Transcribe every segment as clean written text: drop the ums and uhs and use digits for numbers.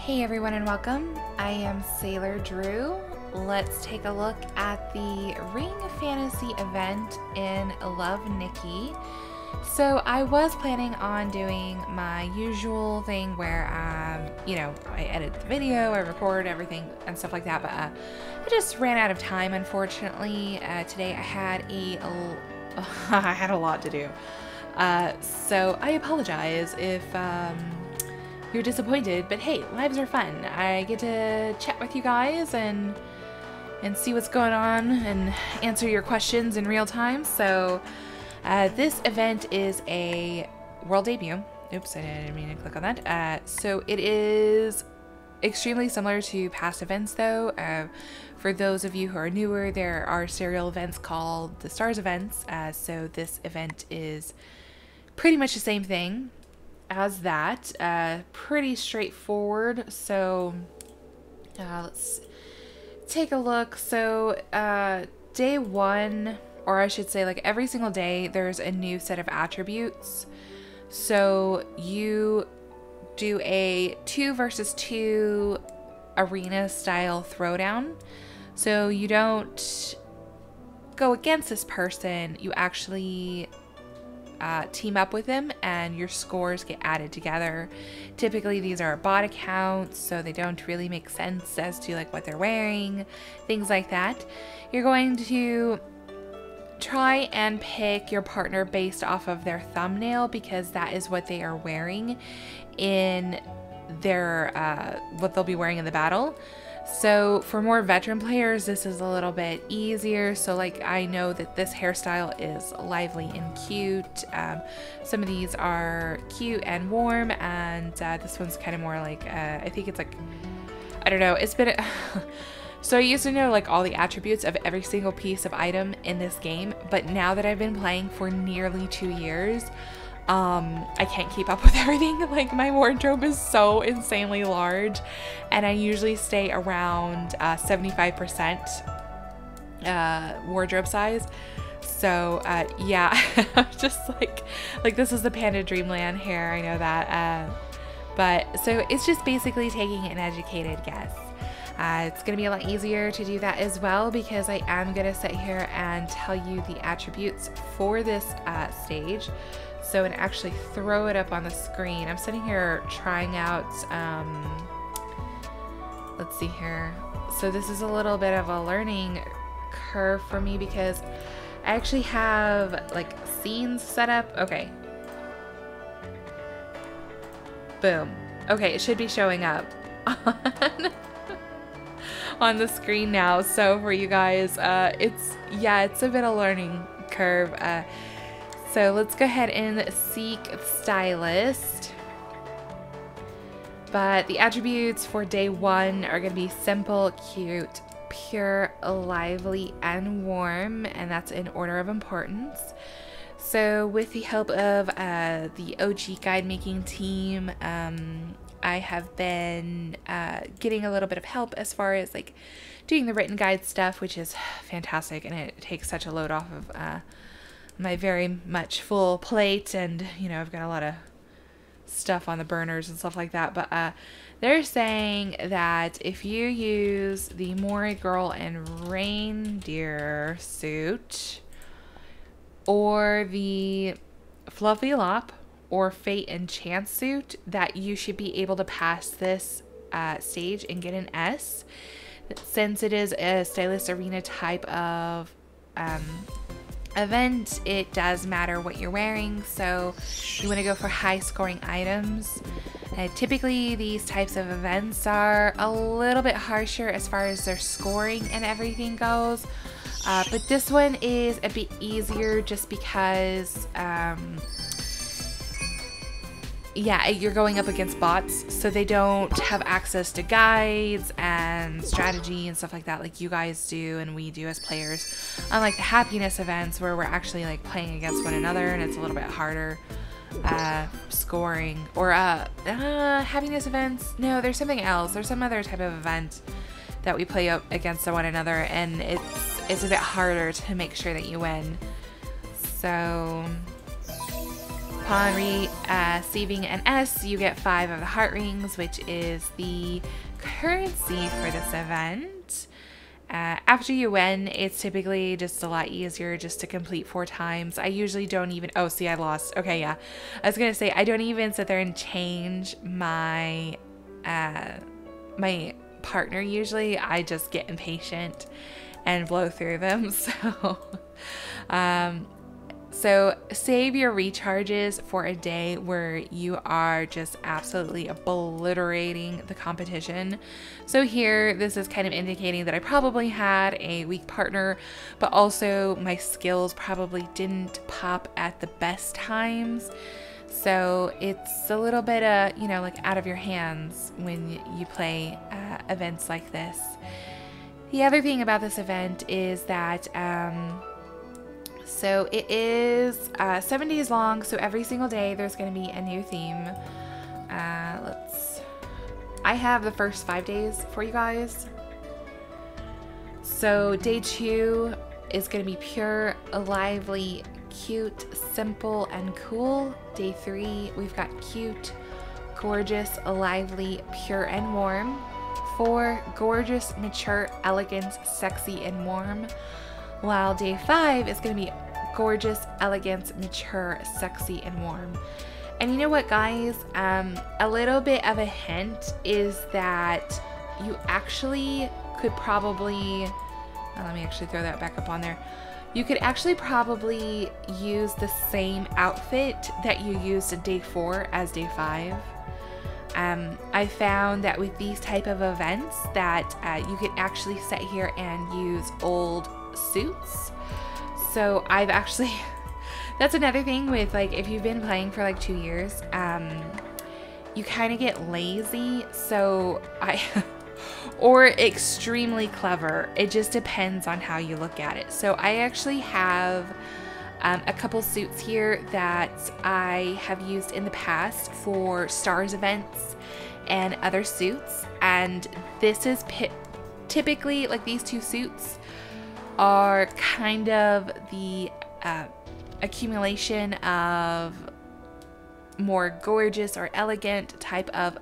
Hey everyone and welcome. I am SailorDrew. Let's take a look at the Ring Fantasy event in Love Nikki. So I was planning on doing my usual thing where, I edit the video, I record everything and stuff like that, but I just ran out of time, unfortunately. Today I had I had a lot to do. So I apologize if you're disappointed, but hey, lives are fun. I get to chat with you guys and see what's going on and answer your questions in real time. So this event is a world debut. Oops, I didn't mean to click on that. So it is extremely similar to past events though. For those of you who are newer, there are serial events called the Stars events. So this event is pretty much the same thing as that. Pretty straightforward. So let's take a look. So day one, or I should say like every single day, there's a new set of attributes. So you do a 2 versus 2 arena style throwdown. So you don't go against this person, you actually team up with them and your scores get added together. Typically these are bot accounts, so they don't really make sense as to like what they're wearing, things like that. You're going to try and pick your partner based off of their thumbnail because that is what they are wearing in their what they'll be wearing in the battle. So for more veteran players, this is a little bit easier. So like I know that this hairstyle is lively and cute. Some of these are cute and warm, and this one's kind of more like, I think it's like, I don't know, it's been, so I used to know like all the attributes of every single piece of item in this game, but now that I've been playing for nearly 2 years, I can't keep up with everything. Like my wardrobe is so insanely large, and I usually stay around 75% wardrobe size. So yeah, I'm just like this is the Panda Dreamland hair, I know that. But so it's just basically taking an educated guess. It's going to be a lot easier to do that as well because I am going to sit here and tell you the attributes for this stage. So and actually throw it up on the screen. I'm sitting here trying out, let's see here. So this is a little bit of a learning curve for me because I actually have like scenes set up. Okay. Boom. Okay, it should be showing up on the screen now. So for you guys, it's a bit of a learning curve. So let's go ahead and seek stylist. But the attributes for day one are going to be simple, cute, pure, lively, and warm, and that's in order of importance. So with the help of the OG guide making team, I have been getting a little bit of help as far as like doing the written guide stuff, which is fantastic, and it takes such a load off of my very much full plate, and I've got a lot of stuff on the burners and stuff like that. But they're saying that if you use the Mori Girl and Reindeer suit or the Fluffy Lop or Fate and Chance suit, that you should be able to pass this stage and get an S. Since it is a stylist arena type of event, it does matter what you're wearing, so you want to go for high scoring items. Typically these types of events are a little bit harsher as far as their scoring and everything goes, but this one is a bit easier just because you're going up against bots, so they don't have access to guides and strategy and stuff like that like you guys do and we do as players. Unlike the happiness events where we're actually like playing against one another and it's a little bit harder scoring. Or happiness events, no, there's something else. There's some other type of event that we play up against one another, and it's a bit harder to make sure that you win. So Upon receiving an S, you get 5 of the heart rings, which is the currency for this event. After you win, it's typically just a lot easier just to complete 4 times. I usually don't even, oh, see, I lost. Okay, yeah. I was going to say, I don't even sit there and change my, my partner usually. I just get impatient and blow through them. So save your recharges for a day where you are just absolutely obliterating the competition. So here, this is kind of indicating that I probably had a weak partner, but also my skills probably didn't pop at the best times. So it's a little bit, you know, like out of your hands when you play events like this. The other thing about this event is that, so it is 7 days long, so every single day there's going to be a new theme. I have the first 5 days for you guys. So day 2 is going to be pure, lively, cute, simple, and cool. Day 3, we've got cute, gorgeous, lively, pure, and warm. 4, gorgeous, mature, elegant, sexy, and warm. While day 5 is going to be gorgeous, elegant, mature, sexy, and warm. And you know what, guys? A little bit of a hint is that you actually could probably, let me actually throw that back up on there. You could actually probably use the same outfit that you used at day 4 as day 5. I found that with these type of events that you could actually sit here and use old suits. So I've actually, that's another thing with, like, if you've been playing for like 2 years, you kind of get lazy. So or extremely clever. It just depends on how you look at it. So I actually have a couple suits here that I have used in the past for stars events and other suits. And this is typically, like, these 2 suits are kind of the accumulation of more gorgeous or elegant type of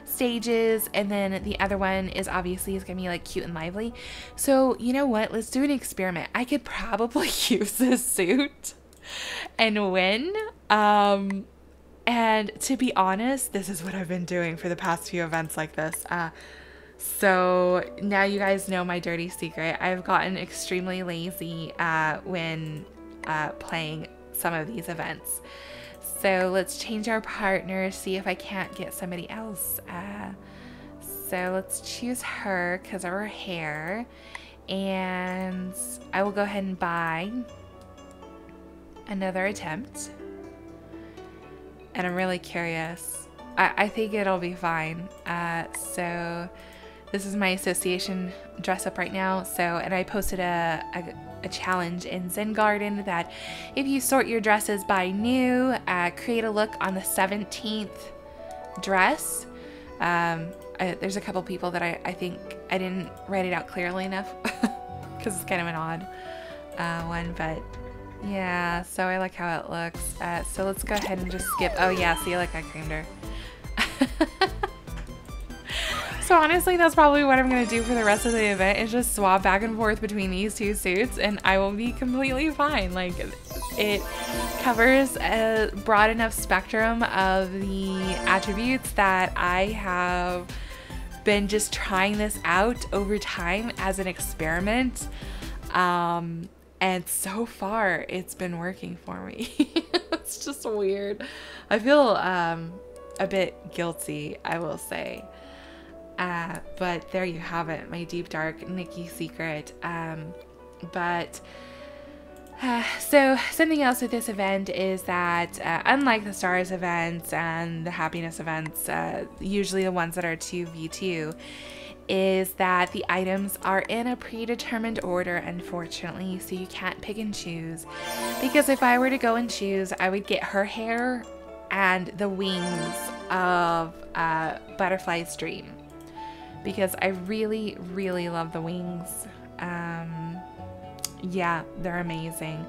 stages, and then the other one is obviously is gonna be like cute and lively. So you know what, let's do an experiment. I could probably use this suit and win, and to be honest, this is what I've been doing for the past few events like this. So now you guys know my dirty secret. I've gotten extremely lazy when playing some of these events. So let's change our partner, see if I can't get somebody else. So let's choose her because of her hair. And I will go ahead and buy another attempt. And I'm really curious. I think it'll be fine. So this is my association dress up right now. So, and I posted a challenge in Zen Garden that if you sort your dresses by new, create a look on the 17th dress. There's a couple people that I think I didn't write it out clearly enough because it's kind of an odd one, but yeah, so I like how it looks. So let's go ahead and just skip. Oh yeah, see, like I creamed her. So honestly, that's probably what I'm going to do for the rest of the event, is just swap back and forth between these 2 suits and I will be completely fine. Like, it covers a broad enough spectrum of the attributes that I have been just trying this out over time as an experiment. And so far it's been working for me. It's just weird. I feel a bit guilty, I will say. But there you have it, my deep dark Nikki secret. So something else with this event is that unlike the stars events and the happiness events, usually the ones that are 2v2, is that the items are in a predetermined order, unfortunately, so you can't pick and choose. Because if I were to go and choose, I would get her hair and the wings of Butterfly's Dream, because I really, really love the wings. Yeah, they're amazing.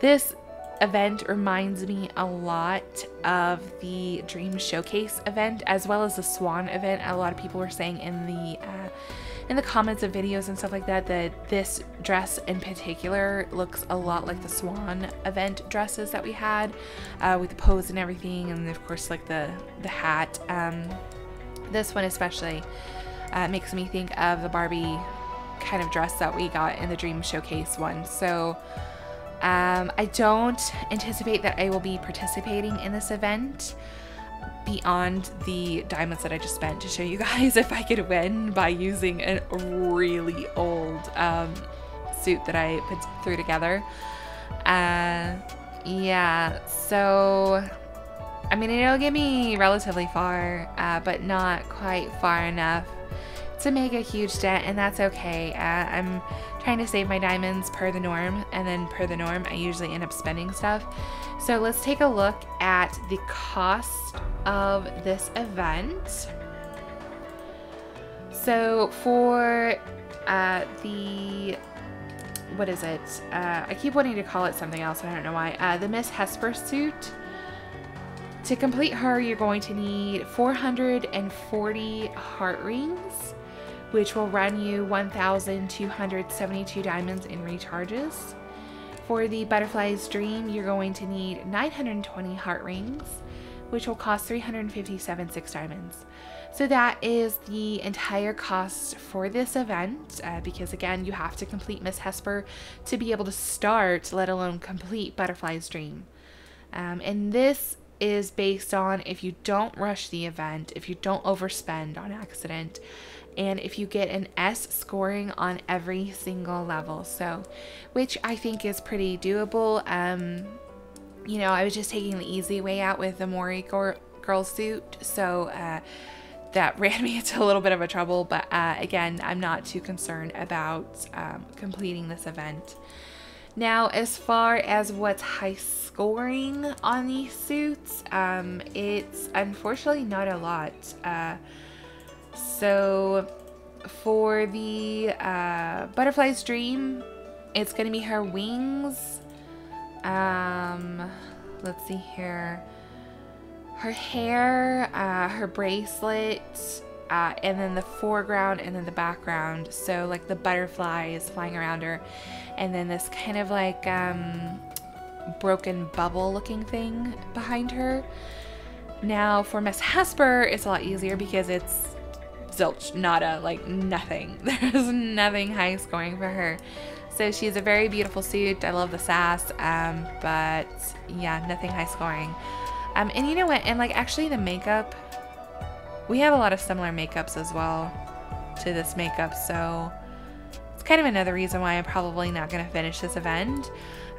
This event reminds me a lot of the Dream Showcase event, as well as the Swan event. A lot of people were saying in the comments of videos and stuff like that that this dress in particular looks a lot like the Swan event dresses that we had, with the pose and everything, and of course like the hat. This one especially makes me think of the Barbie kind of dress that we got in the Dream Showcase one. So I don't anticipate that I will be participating in this event beyond the diamonds that I just spent to show you guys if I could win by using a really old suit that I threw together. Yeah, so I mean, it'll get me relatively far, but not quite far enough to make a huge dent, and that's okay. I'm trying to save my diamonds per the norm, and then per the norm I usually end up spending stuff. So let's take a look at the cost of this event. So for the, what is it? I keep wanting to call it something else, I don't know why. The Miss Hesper suit. To complete her, you're going to need 440 heart rings, which will run you 1,272 diamonds in recharges. For the Butterfly's Dream, you're going to need 920 heart rings, which will cost 357 6 diamonds. So that is the entire cost for this event, because again, you have to complete Miss Hesper to be able to start, let alone complete Butterfly's Dream. And this is based on if you don't rush the event, if you don't overspend on accident, and if you get an S scoring on every single level. So, which I think is pretty doable. You know, I was just taking the easy way out with the Mori girl suit, so that ran me into a little bit of a trouble, but again, I'm not too concerned about completing this event. Now, as far as what's high scoring on these suits, it's unfortunately not a lot. So for the Butterfly's Dream, it's going to be her wings. Let's see here. Her hair, her bracelet, and then the foreground and then the background. So like the butterfly is flying around her, and then this kind of like broken bubble looking thing behind her. Now for Miss Hesper, it's a lot easier because it's zilch, nada, like nothing. There's nothing high scoring for her. So she's a very beautiful suit. I love the sass, but yeah, nothing high scoring. And you know what? And like actually the makeup, we have a lot of similar makeups as well to this makeup, so it's kind of another reason why I'm probably not going to finish this event.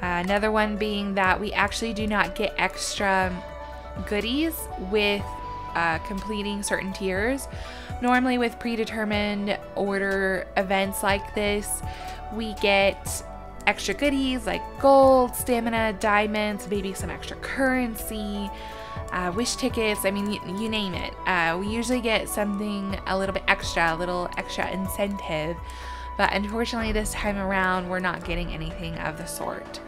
Another one being that we actually do not get extra goodies with completing certain tiers. Normally with predetermined order events like this, we get extra goodies like gold, stamina, diamonds, maybe some extra currency, wish tickets, I mean, you name it. We usually get something a little bit extra, a little extra incentive, but unfortunately this time around we're not getting anything of the sort.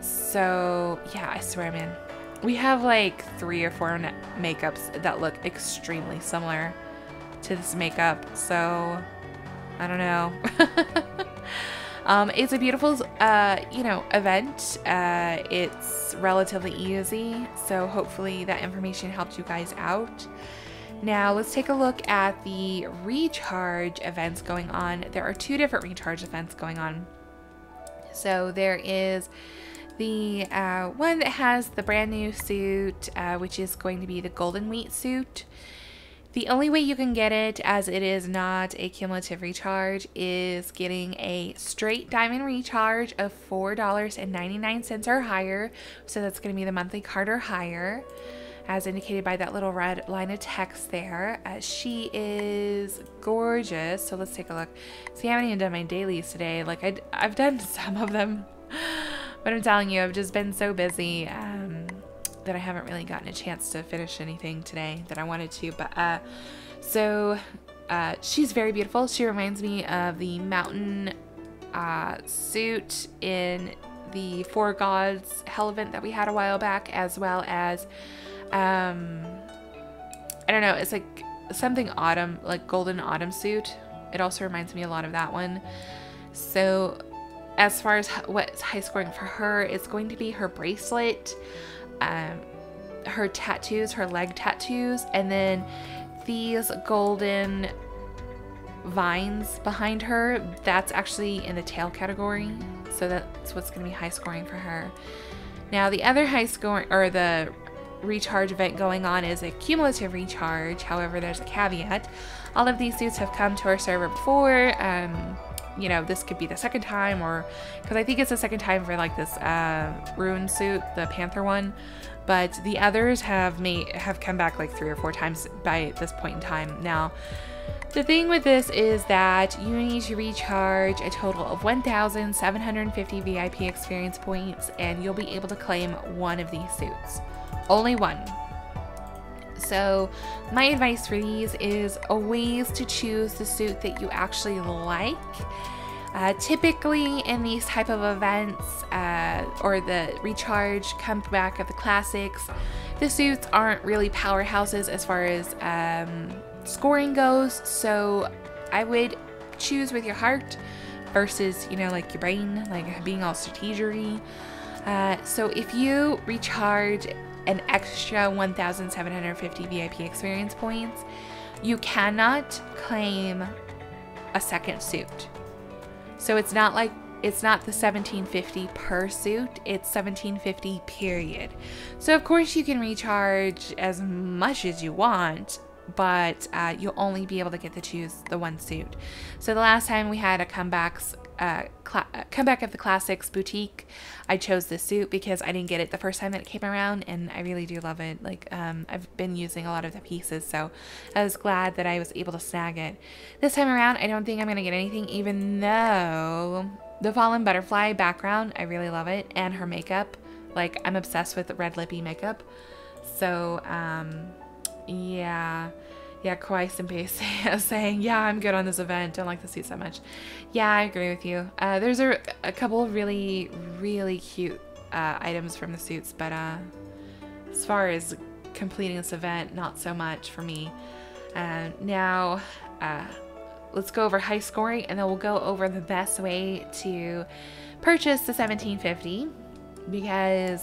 So yeah, I swear, man, we have like 3 or 4 makeups that look extremely similar to this makeup, so I don't know. It's a beautiful, you know, event. It's relatively easy, so hopefully that information helped you guys out. Now let's take a look at the recharge events going on. There are 2 different recharge events going on. So there is the one that has the brand new suit, which is going to be the Golden Wheat suit. The only way you can get it, as it is not a cumulative recharge, is getting a straight diamond recharge of $4.99 or higher. So that's going to be the monthly card or higher, as indicated by that little red line of text there. She is gorgeous. So let's take a look. See, I haven't even done my dailies today. Like I've done some of them, but I'm telling you, I've just been so busy that I haven't really gotten a chance to finish anything today that I wanted to. But so she's very beautiful. She reminds me of the mountain suit in the Four Gods Hell event that we had a while back, as well as, I don't know, it's like something autumn, like golden autumn suit. It also reminds me a lot of that one. So as far as what's high scoring for her, it's going to be her bracelet, her tattoos, her leg tattoos, and then these golden vines behind her. That's actually in the tail category, so that's what's going to be high scoring for her. Now the other high scoring, or the recharge event going on, is a cumulative recharge. However, there's a caveat. All of these suits have come to our server before. You know, this could be the second time, or because I think it's the second time for like this rune suit, the panther one, but the others have come back like 3 or 4 times by this point in time. Now the thing with this is that you need to recharge a total of 1,750 VIP experience points, and you'll be able to claim one of these suits. Only one. So my advice for these is always to choose the suit that you actually like. Typically in these type of events, or the recharge comeback of the classics, the suits aren't really powerhouses as far as scoring goes. So I would choose with your heart versus, you know, like your brain, like being all strategery. So if you recharge an extra 1,750 VIP experience points, you cannot claim a second suit. So it's not the 1,750 per suit, it's 1,750 period. So of course you can recharge as much as you want, but you'll only be able to get to choose the one suit. So the last time we had a comeback of the classics boutique, I chose this suit because I didn't get it the first time that it came around, and I really do love it. Like, I've been using a lot of the pieces, so I was glad that I was able to snag it. This time around, I don't think I'm gonna get anything, even though the Fallen Butterfly background, I really love it, and her makeup. Like, I'm obsessed with the red lippy makeup. So yeah, Kawaii Senpai saying, yeah, I'm good on this event, don't like the suits that much. Yeah, I agree with you. There's a couple of really, really cute items from the suits, but as far as completing this event, not so much for me. Now, let's go over high scoring, and then we'll go over the best way to purchase the 1,750, because,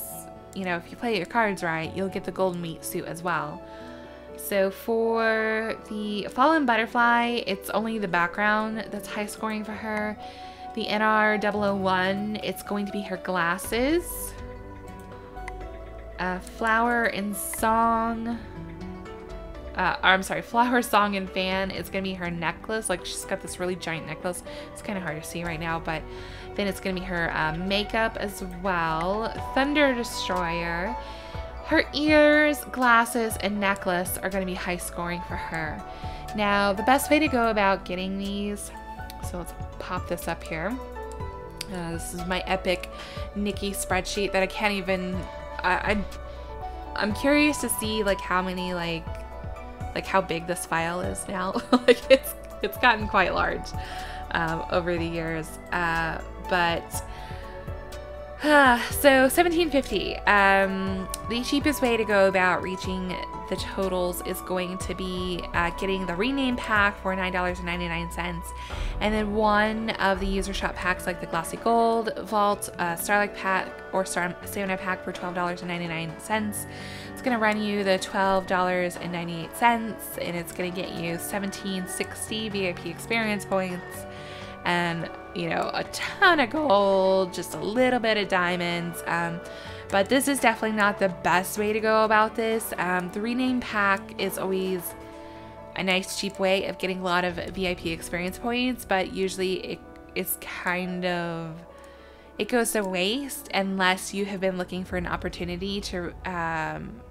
you know, if you play your cards right, you'll get the golden meat suit as well. So for the Fallen Butterfly, it's only the background that's high scoring for her. The NR001, it's going to be her glasses. Flower and Song, Flower, Song, and Fan, it's going to be her necklace. Like, she's got this really giant necklace. It's kind of hard to see right now, but then it's going to be her makeup as well. Thunder Destroyer. Her ears, glasses, and necklace are going to be high scoring for her. Now, the best way to go about getting these, so let's pop this up here. This is my epic Nikki spreadsheet that I can't even, I'm curious to see like how many, like how big this file is now. Like, it's gotten quite large over the years, but so 1,750. The cheapest way to go about reaching the totals is going to be getting the rename pack for $9.99, and then one of the user shop packs like the Glossy Gold, Vault, Starlight pack, or Stamina pack for $12.99. It's going to run you the $12.98, and it's going to get you 1,760 VIP experience points, and, you know, a ton of gold, just a little bit of diamonds. But this is definitely not the best way to go about this. The rename pack is always a nice cheap way of getting a lot of VIP experience points, but usually it goes to waste unless you have been looking for an opportunity to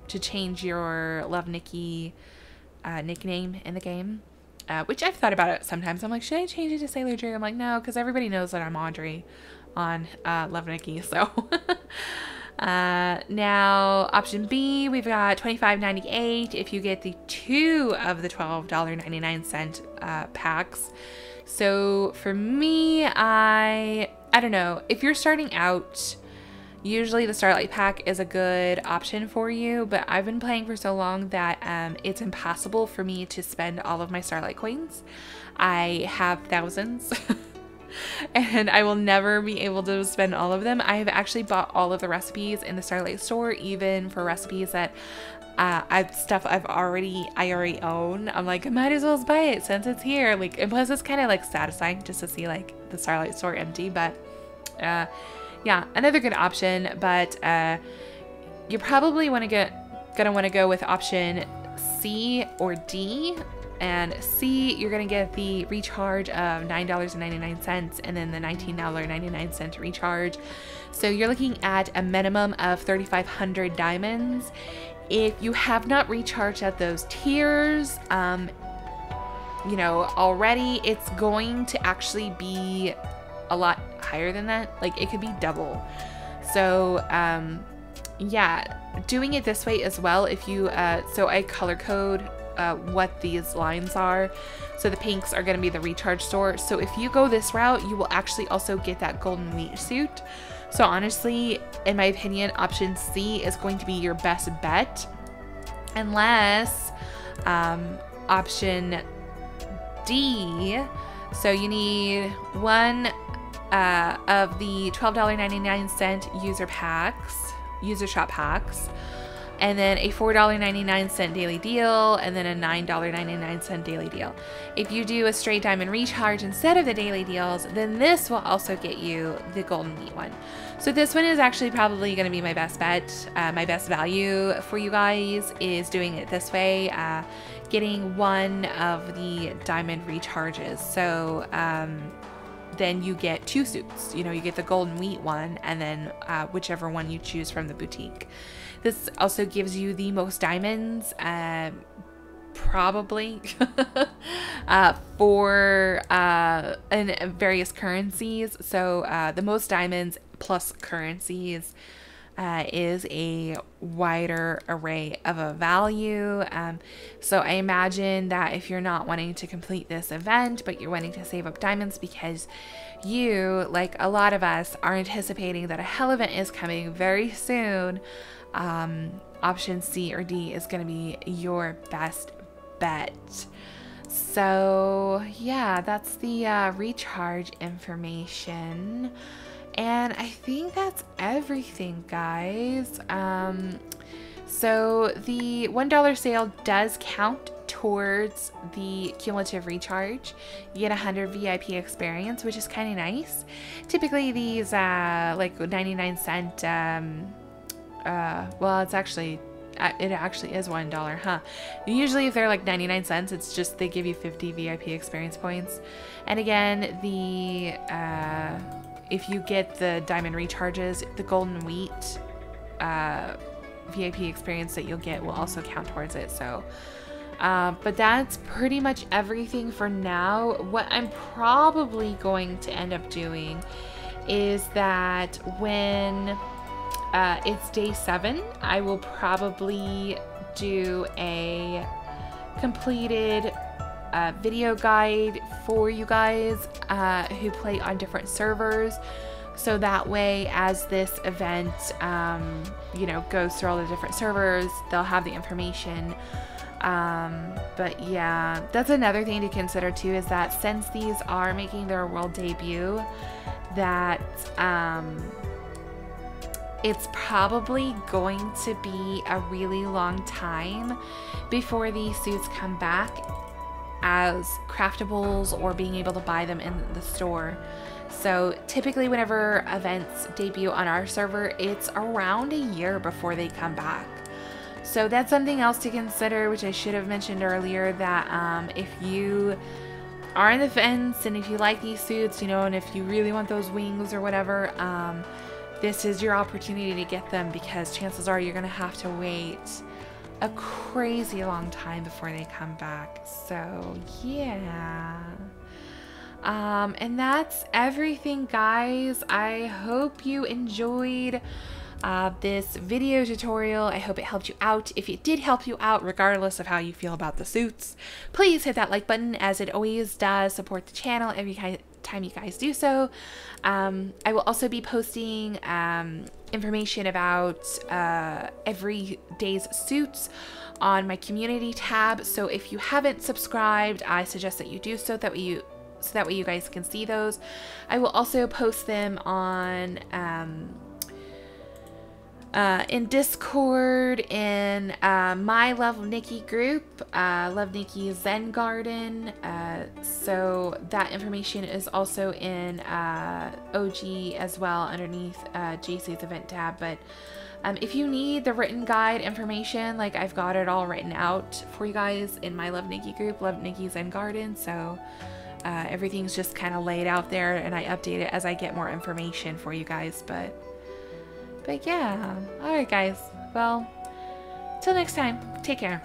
change your Love Nikki nickname in the game. Which I've thought about it sometimes. I'm like, should I change it to SailorDrew? I'm like, no, because everybody knows that I'm Audrey on Love Nikki. So now option B, we've got $25.98 if you get the 2 of the $12.99 packs. So for me, I don't know, if you're starting out Usually the Starlight Pack is a good option for you, but I've been playing for so long that it's impossible for me to spend all of my Starlight coins. I have thousands and I will never be able to spend all of them. I have actually bought all of the recipes in the Starlight store, even for recipes that stuff I already own. I'm like, I might as well buy it since it's here. Like, and plus it's kind of like satisfying just to see like the Starlight store empty, but yeah, another good option. But you probably gonna want to go with option C or D. And C, you're gonna get the recharge of $9.99 and then the $19.99 recharge. So you're looking at a minimum of 3,500 diamonds. If you have not recharged at those tiers, you know, already, it's going to actually be a lot higher than that. Like, it could be double. So yeah, doing it this way as well. If you so I color code what these lines are. So the pinks are going to be the recharge store. So if you go this route, you will actually also get that golden wheat suit. So honestly, in my opinion, option C is going to be your best bet, unless option D, so you need one of the $12.99 user shop packs, and then a $4.99 daily deal, and then a $9.99 daily deal. If you do a straight diamond recharge instead of the daily deals, then this will also get you the golden wheat one. So this one is actually probably going to be my best bet. My best value for you guys is doing it this way, getting one of the diamond recharges. So then you get two suits. You know, you get the golden wheat one, and then whichever one you choose from the boutique. This also gives you the most diamonds, probably, for in various currencies. So the most diamonds plus currencies is a wider array of a value. So I imagine that if you're not wanting to complete this event, but you're wanting to save up diamonds because you, like a lot of us, are anticipating that a hell event is coming very soon, option C or D is going to be your best bet. So yeah, that's the recharge information. And I think that's everything, guys. So the $1 sale does count towards the cumulative recharge. You get 100 VIP experience, which is kind of nice. Typically these like 99-cent, well, it actually is $1, huh? Usually if they're like 99 cents, it's just they give you 50 VIP experience points. And again, the if you get the diamond recharges, the golden wheat VIP experience that you'll get will also count towards it. So but that's pretty much everything for now. What I'm probably going to end up doing is that when it's day 7, I will probably do a completed video guide for you guys who play on different servers, so that way as this event you know, goes through all the different servers, they'll have the information. But yeah, that's another thing to consider too, is that since these are making their world debut, that it's probably going to be a really long time before these suits come back as craftables or being able to buy them in the store. So typically whenever events debut on our server, it's around a year before they come back. So that's something else to consider, which I should have mentioned earlier, that if you are in the fence and if you like these suits, you know, and if you really want those wings or whatever, this is your opportunity to get them, because chances are you're going to have to wait a crazy long time before they come back. So yeah, and that's everything, guys. I hope you enjoyed this video tutorial. I hope it helped you out. If it did help you out, regardless of how you feel about the suits, please hit that like button, as it always does support the channel every time you guys do so. I will also be posting information about every day's suits on my community tab. So if you haven't subscribed, I suggest that you do so that way you guys can see those. I will also post them on in Discord, in my Love Nikki group, Love Nikki Zen Garden. So that information is also in OG as well, underneath JC's event tab. But if you need the written guide information, like, I've got it all written out for you guys in my Love Nikki group, Love Nikki Zen Garden. So everything's just kind of laid out there, and I update it as I get more information for you guys. But yeah, alright guys, well, till next time, take care.